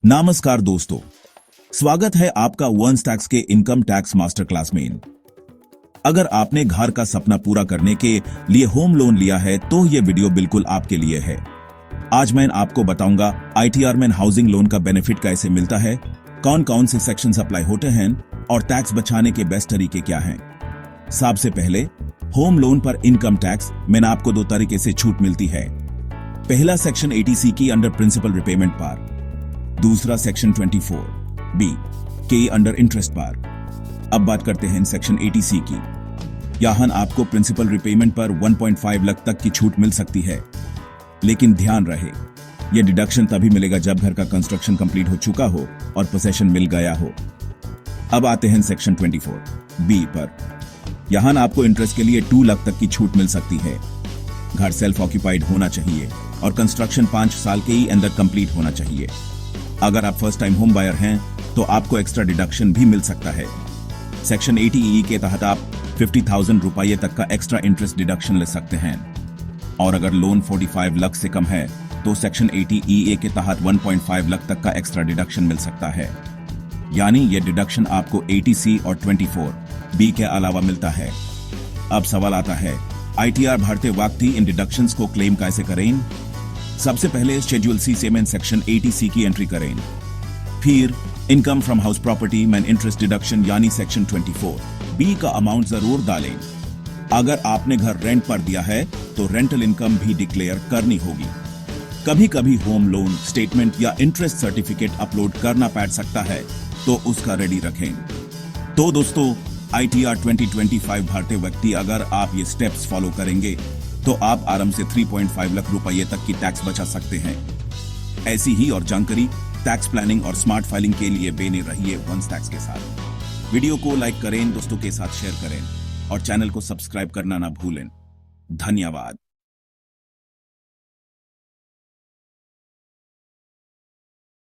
नमस्कार दोस्तों, स्वागत है आपका वंस टैक्स के इनकम टैक्स मास्टर क्लास में। अगर आपने घर का सपना पूरा करने के लिए होम लोन लिया है तो ये वीडियो बिल्कुल आपके लिए है। आज मैं आपको बताऊंगा आईटीआर में हाउसिंग लोन का बेनिफिट कैसे मिलता है, कौन कौन से सेक्शंस अप्लाई होते हैं और टैक्स बचाने के बेस्ट तरीके क्या हैं। सबसे पहले होम लोन पर इनकम टैक्स में आपको दो तरीके से छूट मिलती है। पहला सेक्शन 80C की अंडर प्रिंसिपल रिपेमेंट पर, दूसरा सेक्शन 24B के अंडर इंटरेस्ट पर। अब बात करते हैं सेक्शन 80C की। यहां आपको प्रिंसिपल रिपेमेंट पर 1.5 लाख तक की छूट मिल सकती है, लेकिन ध्यान रहे यह डिडक्शन तभी मिलेगा जब घर का कंस्ट्रक्शन कंप्लीट हो चुका हो और पोसेशन मिल गया हो। अब आते हैं सेक्शन 24B पर। यहां आपको इंटरेस्ट के लिए 2 लाख तक की छूट मिल सकती है। घर सेल्फ ऑक्यूपाइड होना चाहिए और कंस्ट्रक्शन 5 साल के ही अंदर कंप्लीट होना चाहिए। अगर आप फर्स्ट टाइम होम बायर हैं तो आपको एक्स्ट्रा डिडक्शन भी मिल सकता है। सेक्शन 80E के तहत आप 50,000 रुपये तक का एक्स्ट्रा इंटरेस्ट डिडक्शन ले सकते हैं, और अगर लोन 45 लाख से कम है तो सेक्शन 80EA के तहत 1.5 लाख तक का एक्स्ट्रा डिडक्शन मिल सकता है। यानी यह डिडक्शन आपको 80C और 24B के अलावा मिलता है। अब सवाल आता है, आईटीआर भरते वक्त ही इन डिडक्शंस को क्लेम कैसे करें। सबसे पहले शेड्यूल C से में सेक्शन 80C की एंट्री करें, फिर इनकम फ्रॉम हाउस प्रॉपर्टी में इंटरेस्ट डिडक्शन यानी सेक्शन 24B का अमाउंट जरूर डालें। अगर आपने घर रेंट पर दिया है तो रेंटल इनकम भी डिक्लेयर करनी होगी। कभी कभी होम लोन स्टेटमेंट या इंटरेस्ट सर्टिफिकेट अपलोड करना पड़ सकता है, तो उसका रेडी रखें। तो दोस्तों, आईटीआर 2025 भरते वक्त अगर आप ये स्टेप्स फॉलो करेंगे तो आप आराम से 3.5 लाख रुपये तक की टैक्स बचा सकते हैं। ऐसी ही और जानकारी टैक्स प्लानिंग और स्मार्ट फाइलिंग के लिए बने रहिए वंस टैक्स के साथ। वीडियो को लाइक करें, दोस्तों के साथ शेयर करें और चैनल को सब्सक्राइब करना ना भूलें। धन्यवाद।